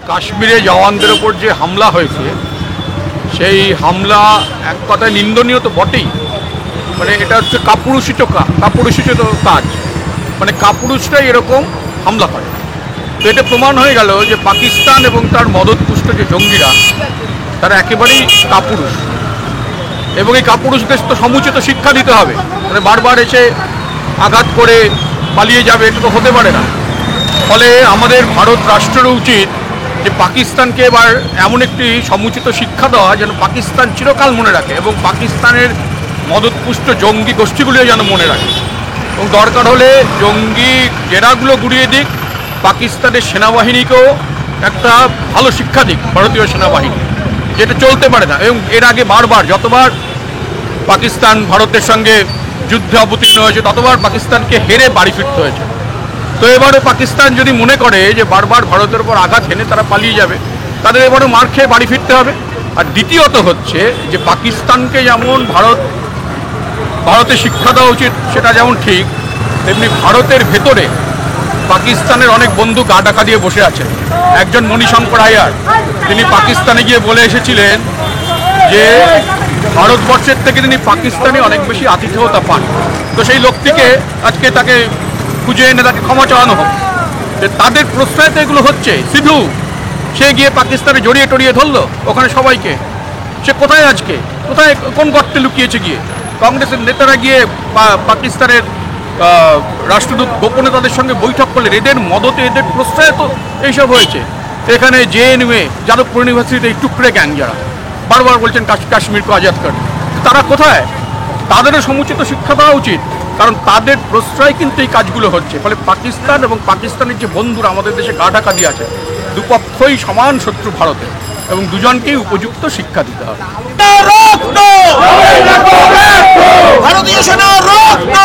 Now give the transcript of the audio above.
কাশ্মীরে জওয়ানদের ওপর যে হামলা হয়েছে সেই হামলা এক কথায় নিন্দনীয় তো বটেই। মানে এটা হচ্ছে কাপুরুষিত কাজ, মানে কাপুরুষরাই এরকম হামলা করে। তো এটা প্রমাণ হয়ে গেল যে পাকিস্তান এবং তার মদতপুষ্ট যে জঙ্গিরা তারা একেবারেই কাপুরুষ, এবং এই কাপুরুষদের তো সমুচিত শিক্ষা দিতে হবে। মানে বারবার এসে আঘাত করে পালিয়ে যাবে, এটা তো হতে পারে না। ফলে আমাদের ভারত রাষ্ট্রের উচিত যে পাকিস্তানকে এবার এমন একটি সমুচিত শিক্ষা দেওয়া যেন পাকিস্তান চিরকাল মনে রাখে, এবং পাকিস্তানের মদতপুষ্ট জঙ্গি গোষ্ঠীগুলিও যেন মনে রাখে, এবং দরকার হলে জঙ্গি জেরাগুলো গুড়িয়ে দিক, পাকিস্তানের সেনাবাহিনীকেও একটা ভালো শিক্ষা দিক ভারতীয় সেনাবাহিনী, যেটা চলতে পারে না। এবং এর আগে বারবার যতবার পাকিস্তান ভারতের সঙ্গে যুদ্ধে অবতীর্ণ হয়েছে ততবার পাকিস্তানকে হেরে বাড়ি ফিরতে হয়েছে। তো এবারে পাকিস্তান যদি মনে করে যে বারবার ভারতের উপর আঘাত হেনে তারা পালিয়ে যাবে, তাদের এবারে মার খেয়ে বাড়ি ফিরতে হবে। আর দ্বিতীয়ত হচ্ছে যে পাকিস্তানকে যেমন ভারতের শিক্ষা দেওয়া উচিত, সেটা যেমন ঠিক, তেমনি ভারতের ভেতরে পাকিস্তানের অনেক বন্ধু গা ডাকা দিয়ে বসে আছেন। একজন মণিশঙ্কর আয়ার, তিনি পাকিস্তানে গিয়ে বলে এসেছিলেন যে ভারতবর্ষের থেকে তিনি পাকিস্তানে অনেক বেশি আতিথেয়তা পান। তো সেই লোকটিকে আজকে তাকে খুঁজে এনে তাকে ক্ষমা চাওয়ানো হোক। যে তাদের প্রশ্রয়তে এগুলো হচ্ছে। সিধু সে গিয়ে পাকিস্তানে জড়িয়ে টড়িয়ে ধরলো ওখানে সবাইকে, সে কোথায় আজকে, কোথায় কোন গর্তে লুকিয়েছে গিয়ে? কংগ্রেসের নেতারা গিয়ে পাকিস্তানের রাষ্ট্রদূত গোপনে তাদের সঙ্গে বৈঠক করলেন। এদের মদতে, এদের প্রশ্রয়ে তো এইসব হয়েছে। এখানে JNU যাদবপুর ইউনিভার্সিটিতে এই টুকরে গ্যাং যারা বারবার বলছেন কাশ্মীরকে আজাদ কর, তারা কোথায়? তাদেরও সমুচিত শিক্ষা দেওয়া উচিত, কারণ তাদের প্রশ্রয় কিন্তু এই কাজগুলো হচ্ছে। ফলে পাকিস্তান এবং পাকিস্তানের যে বন্ধুরা আমাদের দেশে গা ঢাকা দিয়ে আছে, দুপক্ষই সমান শত্রু ভারতের, এবং দুজনকেই উপযুক্ত শিক্ষা দিতে হবে। ভারতীয় সেনা রক্ত